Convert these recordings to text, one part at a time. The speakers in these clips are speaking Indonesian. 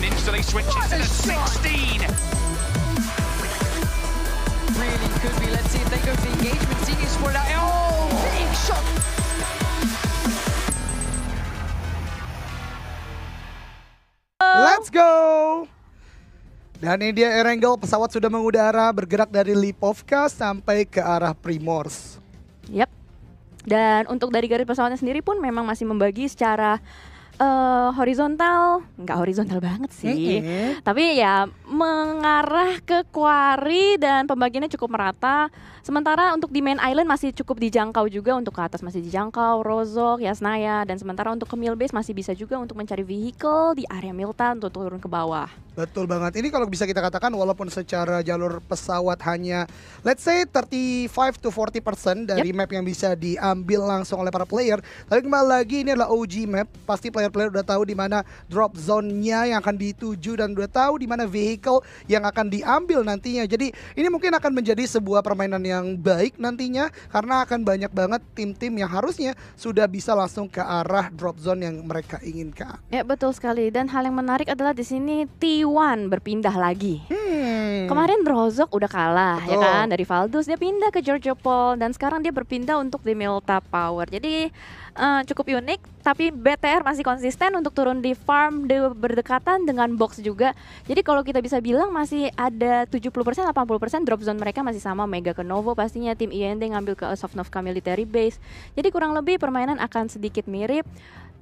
and instantly switches to the 16. Really could be. Let's see if they go for the engagement. Seeing is spread out. Oh, big shot. Let's go! Dan ini dia Erangel, pesawat sudah mengudara bergerak dari Lipovka sampai ke arah Primors. Yap. Dan untuk dari garis pesawatnya sendiri pun memang masih membagi secara horizontal, nggak horizontal banget sih, tapi ya mengarah ke quarry dan pembagiannya cukup merata. Sementara untuk di main island masih cukup dijangkau juga, untuk ke atas masih dijangkau, Rozok, Yasnaya, dan sementara untuk ke mill base masih bisa juga untuk mencari vehicle di area Milta untuk turun ke bawah. Betul banget. Ini kalau bisa kita katakan walaupun secara jalur pesawat hanya let's say 35 to 40% dari map yang bisa diambil langsung oleh para player. Tapi kembali lagi ini adalah OG map. Pasti player-player udah tahu di mana drop zone-nya yang akan dituju dan udah tahu di mana vehicle yang akan diambil nantinya. Jadi ini mungkin akan menjadi sebuah permainan yang baik nantinya karena akan banyak banget tim-tim yang harusnya sudah bisa langsung ke arah drop zone yang mereka inginkan. Ya betul sekali. Dan hal yang menarik adalah di sini T1 berpindah lagi. Kemarin Rozok udah kalah ya kan dari Valdus, dia pindah ke Georgiopol dan sekarang dia berpindah untuk di Milta Power. Jadi cukup unik, tapi BTR masih konsisten untuk turun di farm berdekatan dengan box juga. Jadi kalau kita bisa bilang masih ada 70% 80% drop zone mereka masih sama. Mega ke Novo pastinya, tim IND ngambil ke Sovnovka Military Base. Jadi kurang lebih permainan akan sedikit mirip.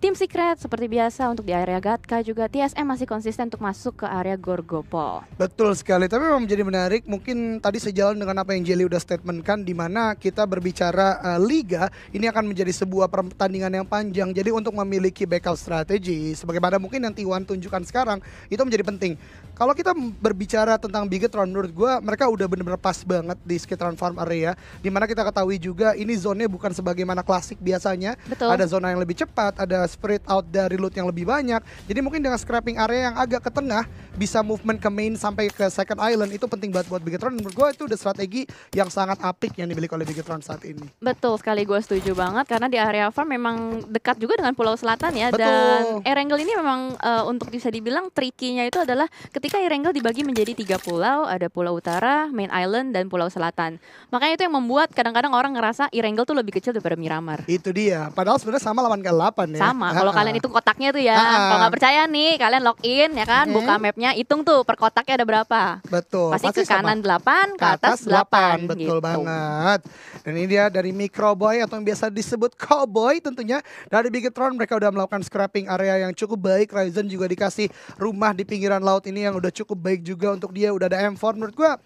Tim Secret seperti biasa untuk di area Gatka juga, TSM masih konsisten untuk masuk ke area Gorgopol. Betul sekali, tapi memang menjadi menarik. Mungkin tadi sejalan dengan apa yang Jelly udah statementkan, di mana kita berbicara Liga, ini akan menjadi sebuah pertandingan yang panjang. Jadi untuk memiliki backup strategi, sebagaimana mungkin yang T1 tunjukkan sekarang, itu menjadi penting. Kalau kita berbicara tentang Bigetron, menurut gue mereka udah bener-bener pas banget di sekitaran farm area, dimana kita ketahui juga ini zone-nya bukan sebagaimana klasik biasanya. Betul. Ada zona yang lebih cepat, ada spread out dari loot yang lebih banyak. Jadi mungkin dengan scrapping area yang agak ke tengah, bisa movement ke main sampai ke second island, itu penting banget buat Bigetron. Menurut gue itu udah strategi yang sangat apik yang dimiliki oleh Bigetron saat ini. Betul sekali, gue setuju banget karena di area farm memang dekat juga dengan Pulau Selatan ya. Betul. Dan Erangel ini memang untuk bisa dibilang tricky-nya itu adalah ketika Erangel dibagi menjadi 3 pulau, ada Pulau Utara, Main Island, dan Pulau Selatan. Makanya itu yang membuat kadang-kadang orang ngerasa Erangel tuh lebih kecil daripada Miramar. Itu dia, padahal sebenarnya sama lawan ke-8 ya. Sama, kalau kalian hitung kotaknya tuh ya. Kalau nggak percaya nih, kalian login ya kan, buka mapnya, hitung tuh per kotaknya ada berapa. Betul. Pasti ke kanan 8, ke atas 8. Betul gitu. banget. Dan ini dia dari Microboy atau yang biasa disebut Cowboy tentunya. Dari Bigetron mereka udah melakukan scrapping area yang cukup baik. Ryzen juga dikasih rumah di pinggiran laut ini yang udah cukup baik juga untuk dia. Udah ada M4 menurut gua.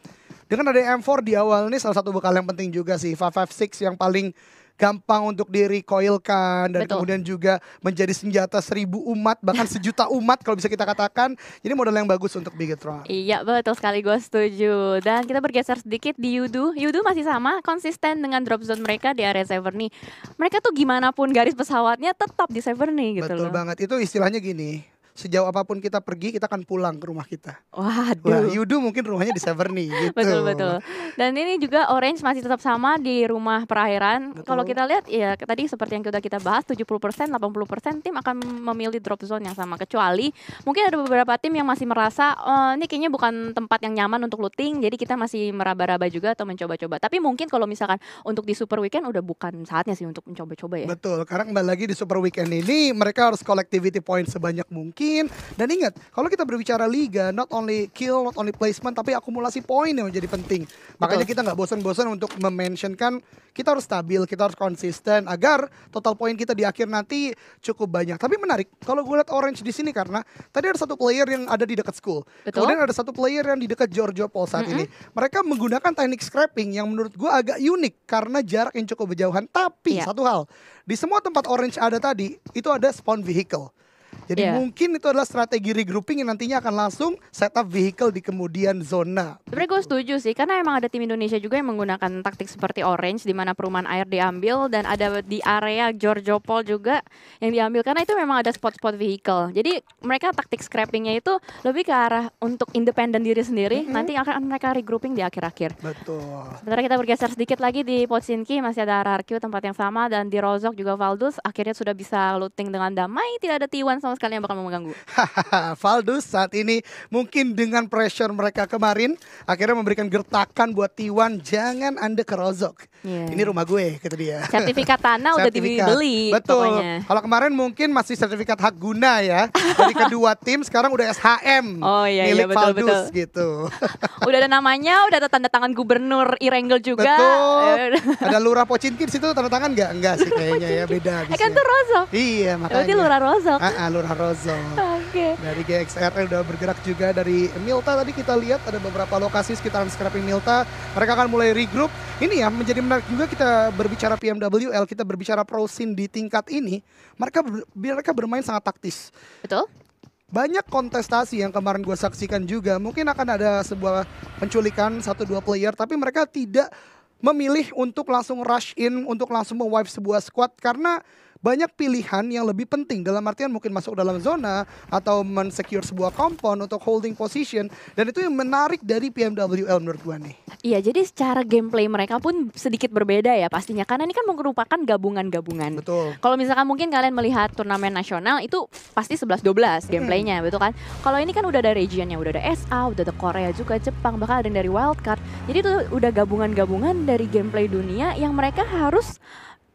Dengan ada M4 di awal ini salah satu bekal yang penting juga sih. 556 yang paling gampang untuk di-recoilkan dan kemudian juga menjadi senjata 1000 umat bahkan 1.000.000 umat kalau bisa kita katakan. Jadi modal yang bagus untuk Bigetron. Iya betul sekali, gue setuju. Dan kita bergeser sedikit di Yudu. Yudu masih sama, konsisten dengan drop zone mereka di area Severny. Mereka tuh gimana pun garis pesawatnya tetap di Severny gitu. Betul loh. banget, itu istilahnya gini. Sejauh apapun kita pergi, kita akan pulang ke rumah kita. Waduh. Wah, Yudu mungkin rumahnya di Severny gitu. Betul. Dan ini juga Orange masih tetap sama di rumah perairan. Kalau kita lihat ya tadi seperti yang sudah kita bahas, 70%, 80% tim akan memilih drop zone yang sama. Kecuali mungkin ada beberapa tim yang masih merasa ini kayaknya bukan tempat yang nyaman untuk looting, jadi kita masih meraba-raba juga atau mencoba-coba. Tapi mungkin kalau misalkan untuk di Super Weekend udah bukan saatnya sih untuk mencoba-coba ya. Betul, karena kembali lagi di Super Weekend ini mereka harus collectivity point sebanyak mungkin. Dan ingat, kalau kita berbicara liga, not only kill, not only placement, tapi akumulasi poin yang menjadi penting. Makanya kita nggak bosan-bosan untuk mementionkan kita harus stabil, kita harus konsisten agar total poin kita di akhir nanti cukup banyak. Tapi menarik, kalau gue lihat Orange di sini karena tadi ada satu player yang ada di dekat school, kemudian ada satu player yang di dekat Georgiopol saat ini. Mereka menggunakan teknik scrapping yang menurut gue agak unik karena jarak yang cukup berjauhan. Tapi satu hal, di semua tempat Orange ada tadi itu ada spawn vehicle. Jadi mungkin itu adalah strategi regrouping yang nantinya akan langsung setup vehicle di kemudian zona. Sebenarnya gue setuju sih, karena emang ada tim Indonesia juga yang menggunakan taktik seperti Orange, di mana perumahan air diambil dan ada di area Georgiopol juga yang diambil, karena itu memang ada spot-spot vehicle. Jadi mereka taktik scrappingnya itu lebih ke arah untuk independen diri sendiri, nanti akan mereka regrouping di akhir-akhir. Betul. Sementara kita bergeser sedikit lagi di Potsinki, masih ada RRQ tempat yang sama, dan di Rozok juga Valdus akhirnya sudah bisa looting dengan damai, tidak ada T1 sama sama sekali yang bakal mengganggu. Valdus saat ini mungkin dengan pressure mereka kemarin akhirnya memberikan gertakan buat T1, jangan Anda ke Rozok. Iya. Ini rumah gue, kata dia. Sertifikat tanah udah dibeli. Betul. Pokoknya. Kalau kemarin mungkin masih sertifikat hak guna ya dari kedua tim, sekarang udah SHM Oh iya, milik betul, Valdus betul. gitu. Udah ada namanya, udah ada tanda tangan gubernur Irengel juga. Betul. Ada Lurah Pocinki di situ tanda tangan nggak? Enggak sih kayaknya ya, beda Kan habisnya. tuh Rozok. Iya makanya. Berarti Lurah Rozok. Lurah Rozok. Oke. Dari GXR udah bergerak juga dari Milta, tadi kita lihat ada beberapa lokasi sekitaran scrapping Milta. Mereka akan mulai regroup. Ini ya menjadi menarik juga kita berbicara PMWL, kita berbicara pro scene di tingkat ini. Mereka bermain sangat taktis. Betul? Banyak kontestasi yang kemarin gue saksikan juga. Mungkin akan ada sebuah penculikan 1-2 player, tapi mereka tidak memilih untuk langsung rush in, untuk langsung mewipe sebuah squad karena banyak pilihan yang lebih penting, dalam artian mungkin masuk dalam zona atau men-secure sebuah compound untuk holding position, dan itu yang menarik dari PMWL menurut gue nih. Iya, jadi secara gameplay mereka pun sedikit berbeda ya pastinya, karena ini kan merupakan gabungan-gabungan. Betul. Kalau misalkan mungkin kalian melihat turnamen nasional itu pasti 11-12 gameplaynya, betul kan? Kalau ini kan udah ada regionnya, udah ada SA, udah ada Korea juga, Jepang, bahkan ada yang dari wildcard. Jadi itu udah gabungan-gabungan dari gameplay dunia yang mereka harus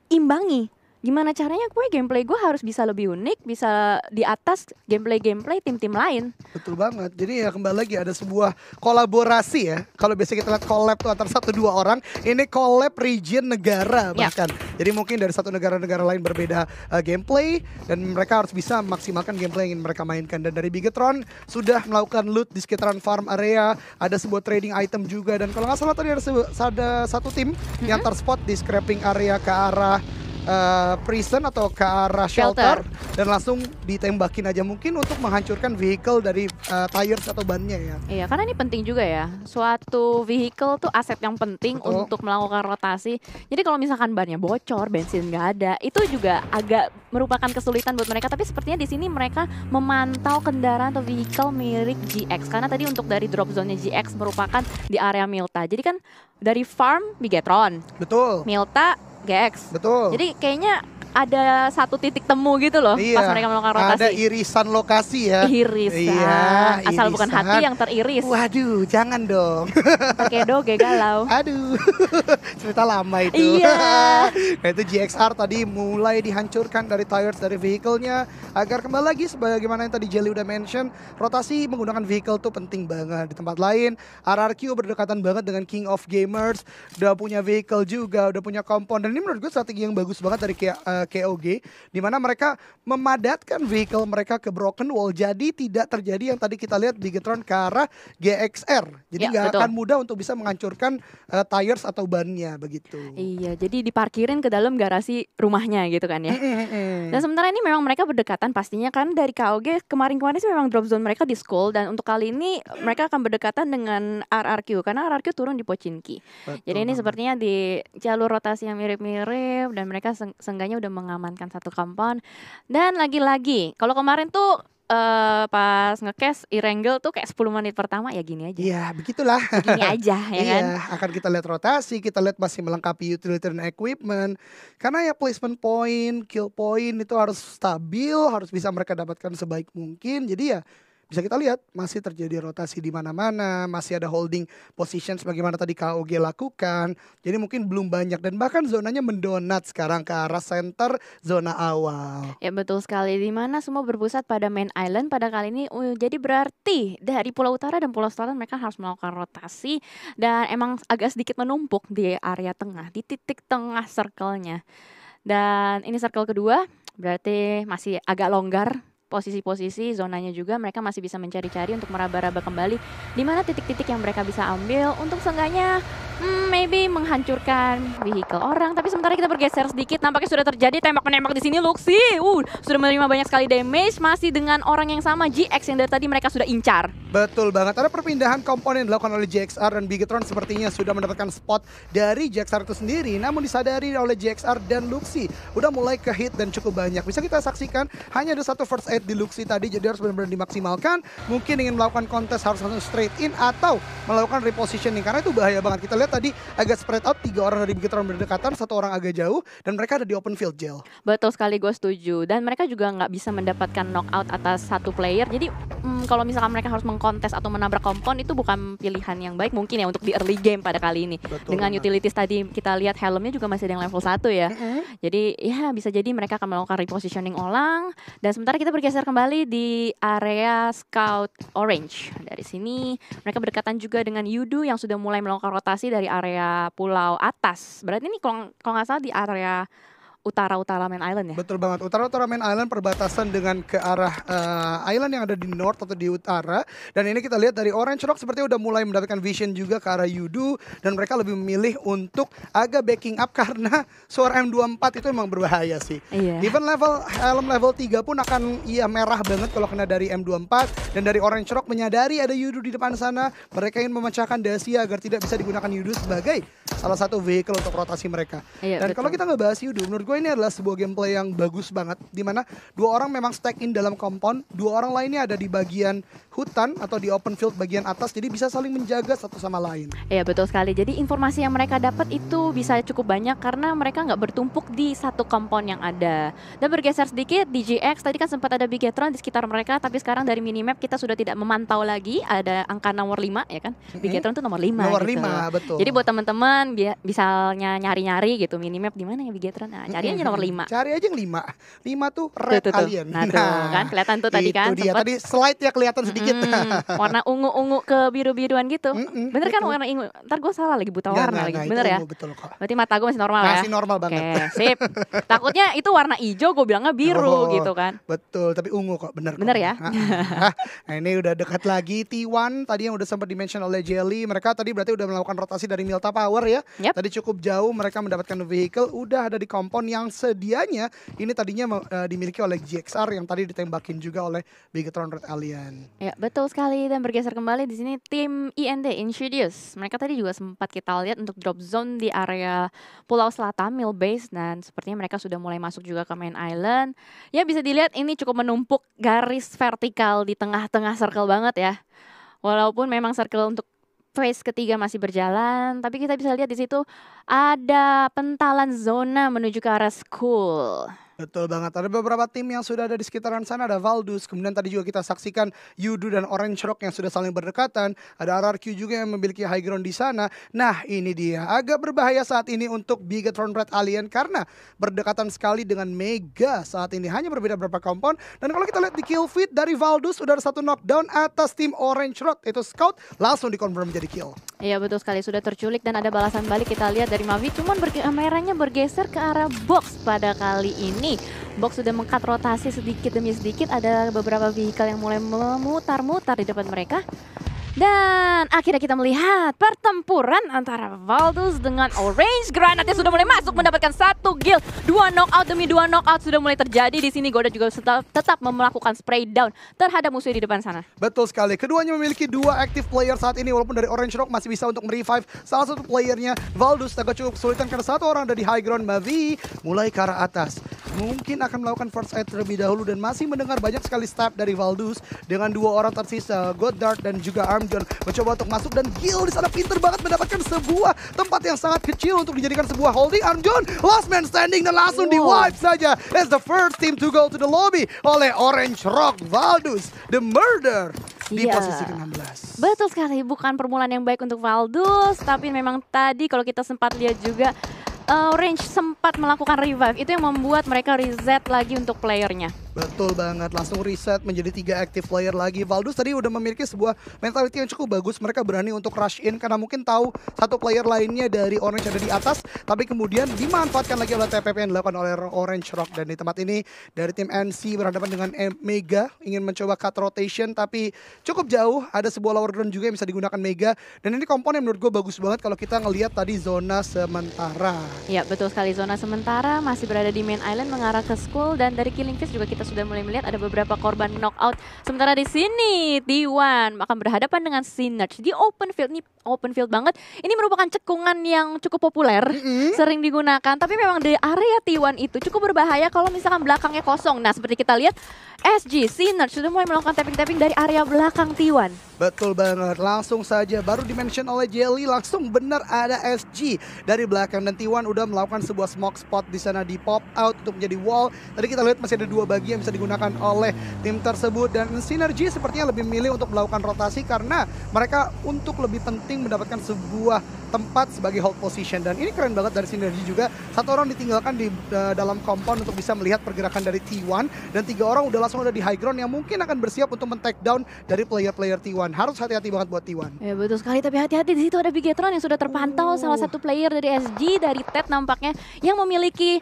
imbangi. Gimana caranya gameplay gue harus bisa lebih unik, bisa di atas gameplay tim-tim lain. Betul banget. Jadi ya kembali lagi ada sebuah kolaborasi ya. Kalau biasa kita lihat collab tuh antara 1-2 orang, ini collab region negara bahkan. Jadi mungkin dari satu negara-negara lain berbeda gameplay, dan mereka harus bisa memaksimalkan gameplay yang ingin mereka mainkan. Dan dari Bigetron sudah melakukan loot di sekitaran farm area, ada sebuah trading item juga, dan kalau nggak salah tadi ada satu tim yang terspot di scrapping area ke arah prison atau ke arah shelter, dan langsung ditembakin aja mungkin untuk menghancurkan vehicle dari tires atau bannya ya. Iya, karena ini penting juga ya. Suatu vehicle tuh aset yang penting untuk melakukan rotasi. Jadi kalau misalkan bannya bocor, bensin nggak ada, itu juga agak merupakan kesulitan buat mereka. Tapi sepertinya di sini mereka memantau kendaraan atau vehicle milik GX. Karena tadi untuk dari drop zone-nya GX merupakan di area Milta. Jadi kan dari farm Bigetron, Betul. Milta GX. Betul. Jadi kayaknya ada satu titik temu gitu loh pas mereka melakukan rotasi. Ada irisan lokasi ya. Irisan. Iya, Asal irisan. bukan hati yang teriris. Waduh, jangan dong. Pakai doge galau. Aduh, cerita lama itu. Iya. Nah, itu GXR tadi mulai dihancurkan dari tires dari vehicle-nya agar kembali lagi sebagaimana yang tadi Jelly udah mention, rotasi menggunakan vehicle tuh penting banget. Di tempat lain, RRQ berdekatan banget dengan King of Gamers, udah punya vehicle juga, udah punya compound, dan ini menurut gue strategi yang bagus banget dari KOG, di mana mereka memadatkan vehicle mereka ke broken wall, jadi tidak terjadi yang tadi kita lihat Bigetron ke arah GXR. Jadi nggak akan mudah untuk bisa menghancurkan tires atau bannya begitu. Iya, jadi diparkirin ke dalam garasi rumahnya gitu kan ya. Dan sementara ini memang mereka berdekatan pastinya kan dari KOG kemarin-kemarin sih memang drop zone mereka di school, dan untuk kali ini mereka akan berdekatan dengan RRQ karena RRQ turun di Pochinki. Jadi ini sepertinya di jalur rotasi yang mirip-mirip, dan mereka seenggaknya udah mengamankan satu compound. Dan lagi-lagi kalau kemarin tuh pas nge-cast Irengel tuh kayak 10 menit pertama ya gini aja. Iya, begitulah. Gini aja ya kan. Iya, akan kita lihat rotasi, kita lihat masih melengkapi utility dan equipment. Karena ya placement point, kill point itu harus stabil, harus bisa mereka dapatkan sebaik mungkin. Jadi ya bisa kita lihat masih terjadi rotasi di mana-mana, masih ada holding position sebagaimana tadi KOG lakukan. Jadi mungkin belum banyak, dan bahkan zonanya mendonat sekarang ke arah center zona awal. Ya betul sekali, di mana semua berpusat pada main island pada kali ini. Jadi berarti dari Pulau Utara dan Pulau Selatan mereka harus melakukan rotasi, dan emang agak sedikit menumpuk di area tengah, di titik tengah circle-nya. Dan ini circle kedua, berarti masih agak longgar posisi-posisi zonanya juga, mereka masih bisa mencari-cari untuk meraba-raba kembali di mana titik-titik yang mereka bisa ambil untuk seenggaknya maybe menghancurkan vehicle orang. Tapi sementara kita bergeser sedikit, nampaknya sudah terjadi tembak-menembak di sini. Luxi sudah menerima banyak sekali damage, masih dengan orang yang sama GX yang dari tadi mereka sudah incar. Betul banget, ada perpindahan komponen dilakukan oleh GXR, dan Bigetron sepertinya sudah mendapatkan spot dari GXR itu sendiri. Namun disadari oleh GXR dan Luxi udah mulai ke hit dan cukup banyak. Bisa kita saksikan hanya ada satu first aid di Luxi tadi, jadi harus benar-benar dimaksimalkan. Mungkin ingin melakukan kontes harus langsung straight in, atau melakukan repositioning karena itu bahaya banget. Kita lihat tadi agak spread out, 3 orang dari Bigetron berdekatan, 1 orang agak jauh dan mereka ada di open field, Jel. Betul sekali, gue setuju. Dan mereka juga nggak bisa mendapatkan knockout atas satu player. Jadi kalau misalkan mereka harus mengkontes atau menabrak kompon itu bukan pilihan yang baik mungkin ya untuk di early game pada kali ini. Betul Dengan banget. utilities tadi kita lihat helmnya juga masih ada yang level 1 ya. Jadi ya bisa jadi mereka akan melakukan repositioning ulang. Dan sementara kita bergeser kembali di area Scout Orange. Dari sini mereka berdekatan juga dengan Yudu yang sudah mulai melakukan rotasi dari area pulau atas. Berarti ini kalau nggak salah di area utara-utara main island ya? Betul banget, utara-utara main island perbatasan dengan ke arah island yang ada di north atau di utara. Dan ini kita lihat dari Orange Rock sepertinya udah mulai mendapatkan vision juga ke arah Yudu. Dan mereka lebih memilih untuk agak backing up karena suara M24 itu emang berbahaya sih. Iya. Even helm level 3 pun akan merah banget kalau kena dari M24. Dan dari Orange Rock menyadari ada Yudu di depan sana. Mereka ingin memecahkan Dacia agar tidak bisa digunakan Yudu sebagai salah satu vehicle untuk rotasi mereka. Iya, Dan betul. kalau kita nggak bahas Yudu, menurut gue ini adalah sebuah gameplay yang bagus banget, dimana 2 orang memang stack in dalam kompon, 2 orang lainnya ada di bagian hutan atau di open field bagian atas, jadi bisa saling menjaga satu sama lain. Iya betul sekali. Jadi informasi yang mereka dapat itu bisa cukup banyak karena mereka nggak bertumpuk di satu kompon yang ada. Dan bergeser sedikit di GX tadi kan sempat ada Bigetron di sekitar mereka, tapi sekarang dari minimap kita sudah tidak memantau lagi ada angka nomor 5 ya kan. Bigetron tuh nomor 5 Nomor gitu. 5, betul. Jadi buat teman-teman misalnya nyari-nyari gitu minimap di mana ya Bigetron. Nah, cari aja nomor 5. Cari aja yang 5. 5 tuh red Tuh. alien. Nah, tuh kan kelihatan tuh tadi kan. Itu dia. sempet, Tadi slide ya kelihatan sedikit. warna ungu-ungu ke biru-biruan gitu. Bener kan betul. warna ungu? Ntar gue salah lagi buta warna lagi. Itu Bener ya? ungu, betul kok. Berarti mata gue masih normal ya? Masih normal banget. Oke, sip. Takutnya itu warna hijau, gue bilangnya biru Oh, gitu kan. Betul, tapi ungu kok, bener. Bener kok. ya? Nah ini udah dekat lagi T1 tadi yang udah sempat dimention oleh Jelly. Mereka tadi berarti udah melakukan rotasi dari Milta Power ya. Yep. Tadi cukup jauh mereka mendapatkan vehicle, udah ada di kompon yang sedianya ini tadinya dimiliki oleh GXR yang tadi ditembakin juga oleh Bigetron Red Alien. Ya, betul sekali. Dan bergeser kembali di sini tim IND Insidious. Mereka tadi juga sempat kita lihat untuk drop zone di area Pulau Selatan Mill Base dan sepertinya mereka sudah mulai masuk juga ke main island. Ya bisa dilihat ini cukup menumpuk garis vertikal di tengah-tengah circle banget ya. Walaupun memang circle untuk phase ketiga masih berjalan, tapi kita bisa lihat di situ ada pentalan zona menuju ke arah school. Betul banget, ada beberapa tim yang sudah ada di sekitaran sana, ada Valdus, kemudian tadi juga kita saksikan Yudu dan Orange Rock yang sudah saling berdekatan, ada RRQ juga yang memiliki high ground di sana. Nah ini dia, agak berbahaya saat ini untuk Bigetron Red Alien karena berdekatan sekali dengan Mega saat ini, hanya berbeda beberapa kompon. Dan kalau kita lihat di kill feed dari Valdus, udah ada satu knockdown atas tim Orange Rock, itu Scout, langsung dikonfirm jadi kill. Iya betul sekali, sudah terculik dan ada balasan balik kita lihat dari Mavic, cuman kameranya bergeser ke arah box pada kali ini. Box sudah mengkat rotasi sedikit demi sedikit, ada beberapa vehicle yang mulai memutar-mutar di depan mereka. Dan akhirnya kita melihat pertempuran antara Valdus dengan Orange. Granatnya sudah mulai masuk mendapatkan satu kill. 2 knockout demi 2 knockout sudah mulai terjadi di sini. Goda juga tetap melakukan spray down terhadap musuh di depan sana. Betul sekali, keduanya memiliki 2 active player saat ini, walaupun dari Orange Rock masih bisa untuk merevive salah satu playernya. Valdus agak cukup kesulitan karena satu orang ada di high ground. Mavi mulai ke arah atas, mungkin akan melakukan first aid terlebih dahulu dan masih mendengar banyak sekali stab dari Valdus dengan 2 orang tersisa, Goddard dan juga Armjon mencoba untuk masuk dan Gil di sana pinter banget mendapatkan sebuah tempat yang sangat kecil untuk dijadikan sebuah holding. Armjon last man standing dan langsung di wipe saja as the first team to go to the lobby oleh Orange Rock. Valdus the murder di Iya. posisi ke-16. Betul sekali, bukan permulaan yang baik untuk Valdus, tapi memang tadi kalau kita sempat lihat juga Orange sempat melakukan revive, itu yang membuat mereka reset lagi untuk playernya. Betul banget, langsung reset menjadi 3 active player lagi. Valdus tadi udah memiliki sebuah mentality yang cukup bagus. Mereka berani untuk rush in karena mungkin tahu satu player lainnya dari Orange ada di atas, tapi kemudian dimanfaatkan lagi oleh TPP yang dilakukan oleh Orange Rock. Dan di tempat ini dari tim NC berhadapan dengan Mega, ingin mencoba cut rotation tapi cukup jauh. Ada sebuah lower ground juga yang bisa digunakan Mega. Dan ini komponen menurut gue bagus banget kalau kita ngelihat tadi zona sementara. Ya betul sekali, zona sementara masih berada di main island mengarah ke school. Dan dari Killing Fish juga kita sudah mulai melihat ada beberapa korban knockout. Sementara di sini T1 akan berhadapan dengan Synergy di open field. Ini open field banget. Ini merupakan cekungan yang cukup populer, sering digunakan. Tapi memang di area T1 itu cukup berbahaya kalau misalkan belakangnya kosong. Nah, seperti kita lihat SG Synergy sudah mulai melakukan tapping-tapping dari area belakang T1. Betul banget, langsung saja baru dimention oleh Jelly, langsung benar ada SG dari belakang dan T1 udah melakukan sebuah smoke spot di sana di pop out untuk menjadi wall. Tadi kita lihat masih ada 2 bagi yang bisa digunakan oleh tim tersebut dan Synergy sepertinya lebih memilih untuk melakukan rotasi karena mereka untuk lebih penting mendapatkan sebuah tempat sebagai hold position dan ini keren banget dari Synergy juga. 1 orang ditinggalkan di dalam compound untuk bisa melihat pergerakan dari T1 dan 3 orang udah langsung ada di high ground yang mungkin akan bersiap untuk men-take down dari player-player T1. Harus hati-hati banget buat T1. Ya betul sekali, tapi hati-hati di situ ada Bigetron yang sudah terpantau, salah satu player dari SG dari TED nampaknya yang memiliki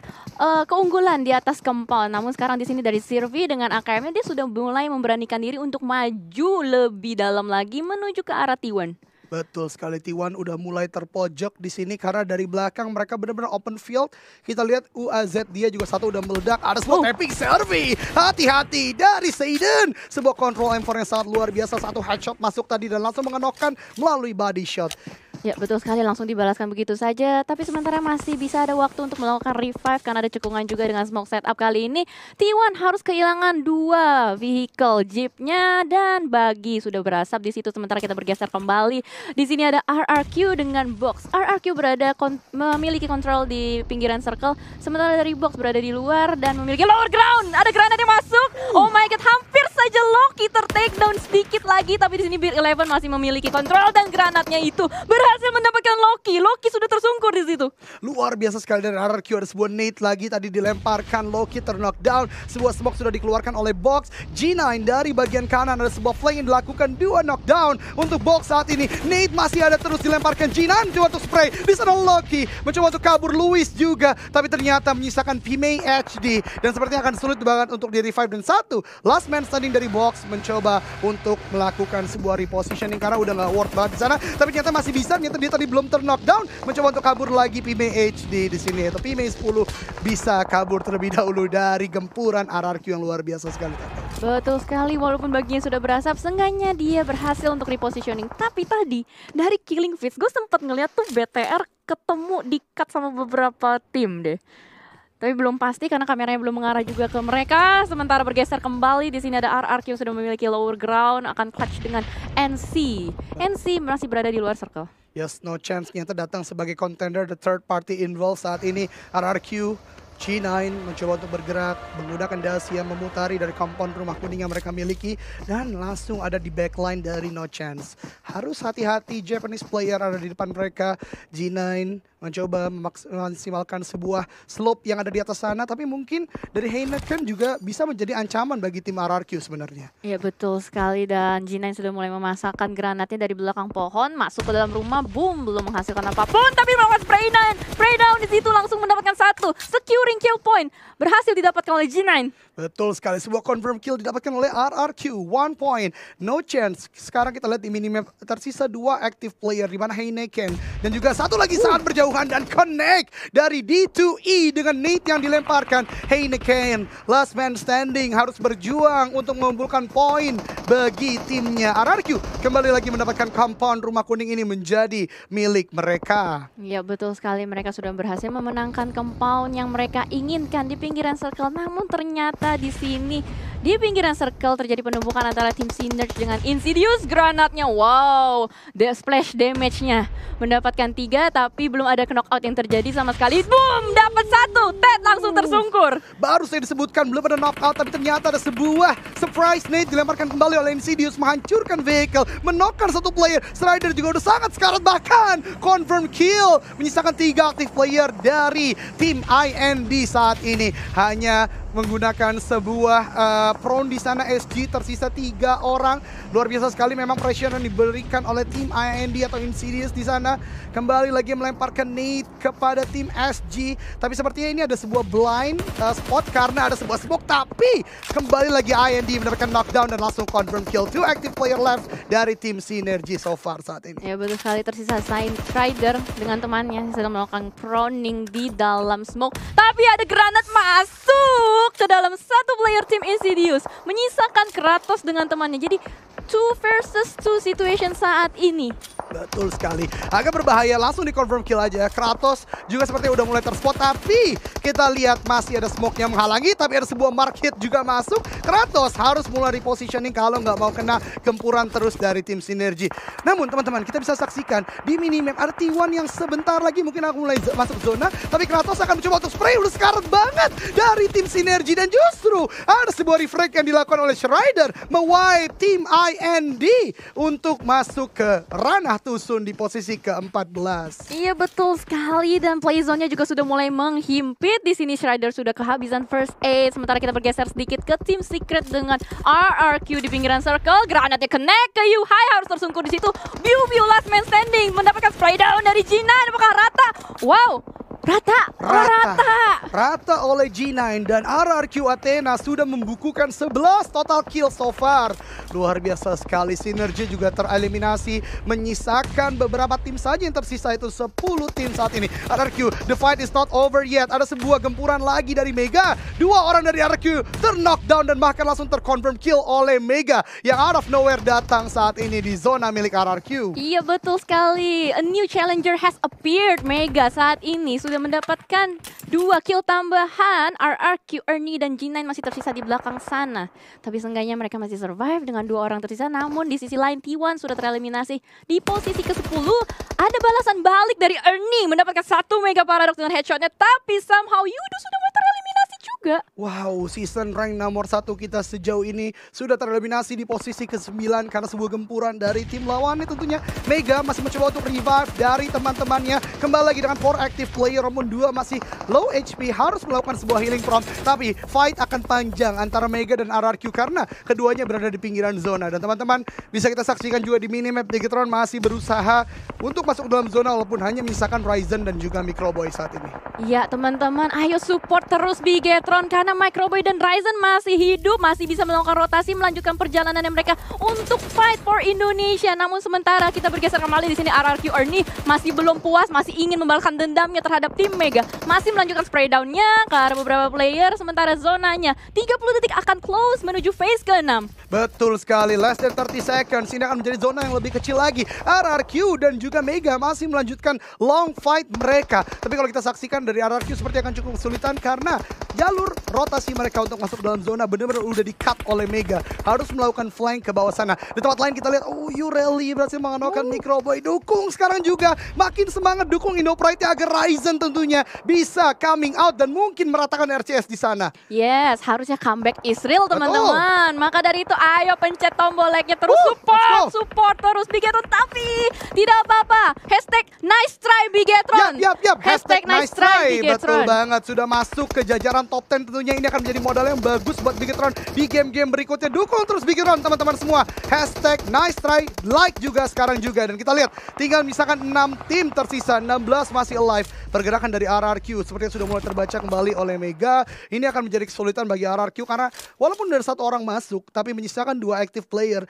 keunggulan di atas compound. Namun sekarang di sini dari Sirvi dengan AKM-nya dia sudah mulai memberanikan diri untuk maju lebih dalam lagi menuju ke arah T1. Betul sekali, T1 udah mulai terpojok di sini karena dari belakang mereka benar-benar open field. Kita lihat UAZ dia juga satu udah meledak. Ada sebuah tapping Sirvi. Hati-hati dari Seiden. Sebuah control M4 yang sangat luar biasa. Satu headshot masuk tadi dan langsung mengenokkan melalui body shot. Ya betul sekali, langsung dibalaskan begitu saja. Tapi sementara masih bisa ada waktu untuk melakukan revive karena ada cekungan juga dengan smoke setup kali ini. T1 harus kehilangan 2 vehicle, jeepnya dan bagi sudah berasap di situ. Sementara kita bergeser kembali. Di sini ada RRQ dengan box. RRQ berada memiliki kontrol di pinggiran circle, sementara dari box berada di luar dan memiliki lower ground. Ada granat yang masuk. Oh my god, hampir saja Loki ter-take down sedikit lagi. Tapi di sini Beer 11 masih memiliki kontrol dan granatnya itu berhasil mendapatkan Loki. Loki sudah tersungkur di situ. Luar biasa sekali dari RRQ. Ada sebuah nade lagi tadi dilemparkan. Loki ter-knockdown. Sebuah smoke sudah dikeluarkan oleh box. G9 dari bagian kanan ada sebuah flank yang dilakukan. 2 knockdown untuk box saat ini. Nade masih ada terus dilemparkan. G9 coba untuk spray. Di sana Loki mencoba untuk kabur. Luis juga. Tapi ternyata menyisakan Pimei HD. Dan sepertinya akan sulit banget untuk di-revive. Dan satu last man standing dari box mencoba untuk melakukan sebuah repositioning karena udah gak worth banget di sana. Tapi ternyata masih bisa. Ternyata dia tadi belum ter-knockdown, mencoba untuk kabur lagi Pimei HD di sini. Atau Pimei 10 bisa kabur terlebih dahulu dari gempuran RRQ yang luar biasa sekali. Betul sekali, walaupun bagian sudah berasap, seenggaknya dia berhasil untuk repositioning. Tapi tadi dari Killing Fish, gue sempat ngeliat tuh BTR ketemu di-cut sama beberapa tim deh. Tapi belum pasti karena kameranya belum mengarah juga ke mereka. Sementara bergeser kembali, di sini ada RRQ yang sudah memiliki lower ground, akan clutch dengan NC. NC masih berada di luar circle. Yes, no chance ternyata datang sebagai contender, the third party involved saat ini. RRQ, G9 mencoba untuk bergerak, menggunakan dasi yang memutari dari compound rumah kuning yang mereka miliki. Dan langsung ada di backline dari No Chance. Harus hati-hati, Japanese player ada di depan mereka. G9 mencoba memaksimalkan sebuah slope yang ada di atas sana. Tapi mungkin dari Heineken juga bisa menjadi ancaman bagi tim RRQ sebenarnya. Iya betul sekali, dan G9 sudah mulai memasakkan granatnya dari belakang pohon, masuk ke dalam rumah, boom, belum menghasilkan apapun. Tapi melakukan spray down di situ langsung mendapatkan satu. Securing kill point berhasil didapatkan oleh G9. Betul sekali, sebuah confirm kill didapatkan oleh RRQ, 1 point, no chance. Sekarang kita lihat di minimap tersisa 2 active player di mana Heineken dan juga satu lagi sangat berjauhan dan connect dari D2E dengan nade yang dilemparkan. Heineken, last man standing, harus berjuang untuk mengumpulkan poin bagi timnya. RRQ kembali lagi mendapatkan compound rumah kuning ini menjadi milik mereka. Ya betul sekali, mereka sudah berhasil memenangkan compound yang mereka inginkan di pinggiran circle. Namun ternyata di sini di pinggiran circle terjadi penumpukan antara tim Synergy dengan Insidious. Granatnya, wow, splash damage-nya mendapatkan 3, tapi belum ada knockout yang terjadi sama sekali. Boom, dapat 1, Ted langsung tersungkur. Baru saya disebutkan belum ada knockout, tapi ternyata ada sebuah surprise nade dilemparkan kembali oleh Insidious, menghancurkan vehicle, menokkan satu player. Strider juga udah sangat sekarat, bahkan confirm kill, menyisakan 3 aktif player dari tim IND saat ini. Hanya menggunakan sebuah prone di sana. SG tersisa 3 orang. Luar biasa sekali memang pressure yang diberikan oleh tim IND atau Insidious di sana. Kembali lagi melemparkan nade kepada tim SG. Tapi sepertinya ini ada sebuah blind spot karena ada sebuah smoke. Tapi kembali lagi IND mendapatkan knockdown dan langsung confirm kill. 2 active player left dari tim Synergy so far saat ini. Ya betul sekali, tersisa Strider dengan temannya yang sedang melakukan proning di dalam smoke. Tapi ada granat masuk. ke dalam satu player tim Insidious, menyisakan Kratos dengan temannya. Jadi 2 versus 2 situation saat ini. Betul sekali. Agak berbahaya, langsung di confirm kill aja. Kratos juga sepertinya udah mulai terspot, tapi kita lihat masih ada smoke yang menghalangi, tapi ada sebuah mark hit juga masuk. Kratos harus mulai repositioning kalau nggak mau kena gempuran terus dari tim Sinergi. Namun teman-teman, kita bisa saksikan di minimap ada T1 yang sebentar lagi mungkin akan mulai masuk zona, tapi Kratos akan mencoba untuk spray, udah sekarat banget dari tim Sinergi, dan justru ada sebuah refrag yang dilakukan oleh Strider mewipe tim IND untuk masuk ke ranah Tusun di posisi ke-14. Iya betul sekali, dan playzone-nya juga sudah mulai menghimpit. Di sini Strider sudah kehabisan first aid. Sementara kita bergeser sedikit ke tim Secret dengan RRQ di pinggiran circle. Granatnya connect ke Yuhai, harus tersungkur di situ. Biu last man standing mendapatkan spray down dari G9. Apakah rata? Wow, Rata oleh G9, dan RRQ Athena sudah membukukan 11 total kill so far. Luar biasa sekali, Sinergi juga tereliminasi, menyisakan beberapa tim saja yang tersisa, itu 10 tim saat ini. RRQ, the fight is not over yet. Ada sebuah gempuran lagi dari Mega. 2 orang dari RRQ ter-knockdown dan bahkan langsung ter-confirm kill oleh Mega yang out of nowhere datang saat ini di zona milik RRQ. Iya betul sekali, a new challenger has appeared. Mega saat ini sudah mendapatkan 2 kill tambahan. RRQ, Ernie, dan G9 masih tersisa di belakang sana. Tapi seenggaknya mereka masih survive dengan 2 orang tersisa. Namun di sisi lain T1 sudah tereliminasi di posisi ke-10. Ada balasan balik dari Ernie, mendapatkan 1 Mega Paradox dengan headshotnya. Tapi somehow Yudo sudah mulai tereliminasi juga. Wow, season rank nomor 1 kita sejauh ini sudah tereliminasi di posisi ke-9 karena sebuah gempuran dari tim lawannya tentunya. Mega masih mencoba untuk revive dari teman-temannya. Kembali lagi dengan 4 active player, namun 2 masih low HP, harus melakukan sebuah healing prompt. Tapi fight akan panjang antara Mega dan RRQ karena keduanya berada di pinggiran zona. Dan teman-teman bisa kita saksikan juga di minimap, Bigetron masih berusaha untuk masuk ke dalam zona walaupun hanya menyisakan Ryzen dan juga Microboy saat ini. Ya teman-teman, ayo support terus Bigetron karena Microboy dan Ryzen masih hidup, masih bisa melakukan rotasi, melanjutkan perjalanan mereka untuk fight for Indonesia. Namun sementara kita bergeser kembali di sini, RRQ Ernie masih belum puas, masih ingin membalaskan dendamnya terhadap tim Mega, masih melanjutkan spray down-nya ke arah beberapa player. Sementara zonanya 30 detik akan close menuju phase ke-6. Betul sekali, less than 30 seconds. Ini akan menjadi zona yang lebih kecil lagi. RRQ dan juga Mega masih melanjutkan long fight mereka. Tapi kalau kita saksikan dari RRQ seperti akan cukup kesulitan karena jalur rotasi mereka untuk masuk dalam zona benar-benar udah di-cut oleh Mega. Harus melakukan flank ke bawah sana. Di tempat lain kita lihat, Yureli berhasil mengenalkan Microboy. Dukung sekarang juga, makin semangat dukung Indopride agar Ryzen tentunya bisa coming out dan mungkin meratakan RCS di sana. Yes, harusnya comeback Israel teman-teman. Maka dari itu ayo pencet tombol like-nya terus, support terus Bigetron. Tapi tidak apa-apa, hashtag nice try Bigetron. Yap. Hashtag nice try Betul Bigetron. banget, sudah masuk ke jajaran top 10 tentunya. Ini akan menjadi modal yang bagus buat Bigetron di game-game berikutnya. Dukung terus Bigetron teman-teman semua. Hashtag nice try, like juga sekarang juga. Dan kita lihat tinggal misalkan 6 tim tersisa, 16 masih alive. Pergerakan dari RRQ sepertinya sudah mulai terbaca kembali oleh Mega. Ini akan menjadi kesulitan bagi RRQ karena walaupun dari 1 orang masuk, tapi menyisakan 2 active player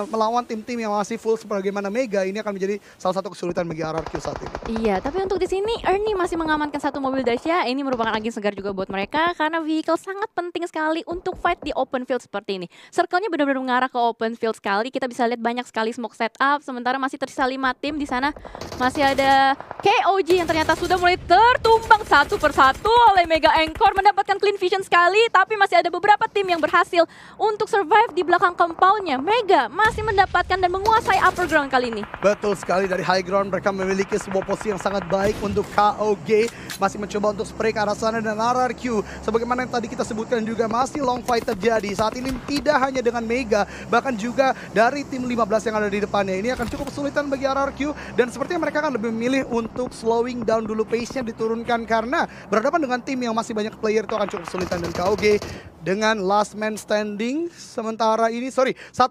melawan tim-tim yang masih full sebagaimana Mega. Ini akan menjadi salah satu kesulitan bagi RRQ saat ini. Iya, tapi untuk di sini Ernie masih mengamankan 1 mobil Dacia. Ini merupakan angin segar juga buat mereka karena vehicle sangat penting sekali untuk fight di open field seperti ini. Circle-nya benar-benar mengarah ke open field sekali. Kita bisa lihat banyak sekali smoke setup. Sementara masih tersisa 5 tim di sana. Masih ada KOG yang ternyata sudah mulai tertumbang satu persatu oleh Mega Anchor, mendapatkan clean vision sekali. Tapi masih ada beberapa tim yang berhasil untuk survive di belakang compound-nya. Mega masih mendapatkan dan menguasai upper ground kali ini. Betul sekali, dari high ground mereka memiliki sebuah posisi yang sangat baik untuk KOG. Masih mencoba untuk spray ke arah sana, dan RRQ sebagaimana yang tadi kita sebutkan juga masih long fight terjadi. Saat ini tidak hanya dengan Mega, bahkan juga dari tim 15 yang ada di depannya. Ini akan cukup kesulitan bagi RRQ dan sepertinya mereka akan lebih memilih untuk slowing down dulu, pace-nya diturunkan karena berhadapan dengan tim yang masih banyak player itu akan cukup kesulitan. Dan KOG dengan last man standing sementara ini, 1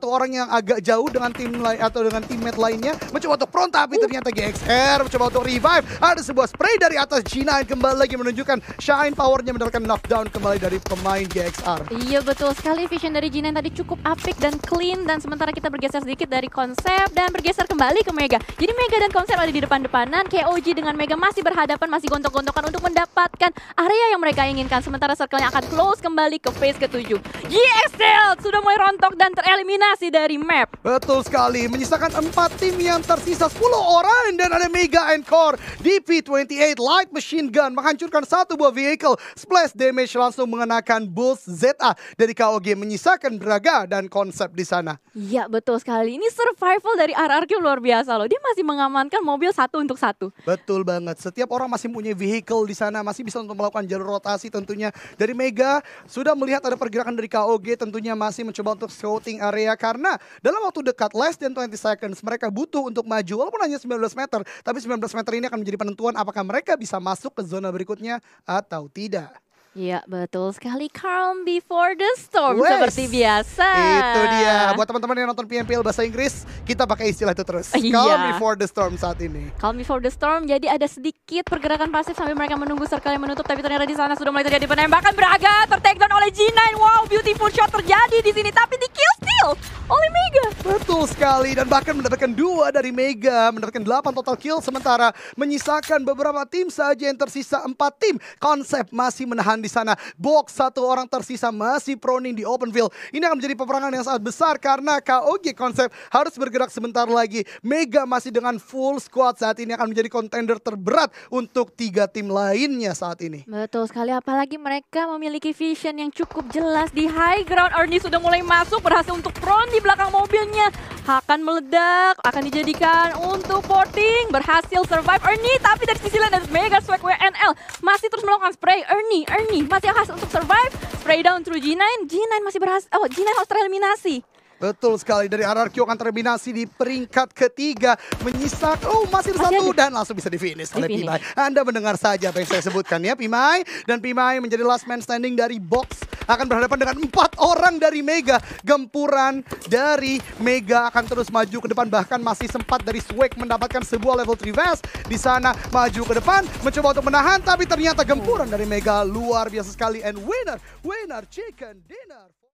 orang yang agak jauh dengan tim lain atau dengan teammate lainnya mencoba untuk front, tapi ternyata GXR mencoba untuk revive. Ada sebuah spray dari atas G9 kembali lagi menunjukkan shine powernya, mendapatkan knockdown kembali dari pemain GXR. Iya betul sekali, vision dari G9 tadi cukup apik dan clean. Dan sementara kita bergeser sedikit dari konsep dan bergeser kembali ke Mega. Jadi Mega dan konsep ada di depan-depanan. KOG dengan Mega masih berhadapan, masih gontok-gontokan untuk mendapatkan area yang mereka inginkan. Sementara circle-nya akan close kembali ke phase ke-7. YXL sudah mulai rontok dan tereliminasi dari map. Betul sekali, menyisakan 4 tim yang tersisa 10 orang dan ada Mega and Core. DP28 Light Machine Gun menghancurkan satu buah vehicle. Splash damage langsung mengenakan Bulls ZA dari KOG, menyisakan Braga dan Konsep di sana. Iya betul sekali, ini survival dari RRQ luar biasa loh. Dia masih mengamankan mobil satu untuk satu. Betul banget, setiap orang masih punya vehicle di sana, masih bisa untuk melakukan jalur rotasi tentunya. Dari Mega sudah melihat ada pergerakan dari KOG, tentunya masih mencoba untuk scouting area karena dalam waktu dekat less than 20 seconds mereka butuh untuk maju walaupun hanya 19 meter. Tapi 19 meter ini akan menjadi penentuan apakah mereka bisa masuk ke zona berikutnya atau tidak. Iya betul sekali, calm before the storm Wes, seperti biasa. Itu dia, buat teman-teman yang nonton PMPL bahasa Inggris, kita pakai istilah itu terus. Iya. Calm before the storm saat ini. Calm before the storm, jadi ada sedikit pergerakan pasif sambil mereka menunggu circle yang menutup, tapi ternyata di sana sudah mulai terjadi penembakan. Braga tertakedown oleh G9. Wow, beautiful shot terjadi di sini, tapi di kill steal oleh Mega. Betul sekali, dan bahkan mendapatkan 2 dari Mega, mendapatkan 8 total kill, sementara menyisakan beberapa tim saja yang tersisa 4 tim. Konsep masih menahan di sana. Box 1 orang tersisa masih proning di open field. Ini akan menjadi peperangan yang sangat besar karena KOG Konsep harus bergerak sebentar lagi. Mega masih dengan full squad saat ini akan menjadi contender terberat untuk 3 tim lainnya saat ini. Betul sekali, apalagi mereka memiliki vision yang cukup jelas di high ground. Ernie sudah mulai masuk, berhasil untuk prone di belakang mobilnya. Akan meledak, akan dijadikan untuk porting. Berhasil survive Ernie, tapi dari sisi lain ada Mega Swag WNL masih terus melakukan spray. Ernie masih berhasil untuk survive. Spray down through G9. G9 masih berhasil. Oh, G9 harus tereliminasi. Betul sekali, dari RRQ akan tereliminasi di peringkat ketiga. Menyisakan, masih ada satu dan langsung bisa di-finish oleh Pimai. Anda mendengar saja apa yang saya sebutkan ya, Pimai. Dan Pimai menjadi last man standing dari box. Akan berhadapan dengan 4 orang dari Mega. Gempuran dari Mega akan terus maju ke depan. Bahkan masih sempat dari Swag mendapatkan sebuah level 3 vest. Di sana maju ke depan, mencoba untuk menahan. Tapi ternyata gempuran dari Mega luar biasa sekali. And winner chicken dinner.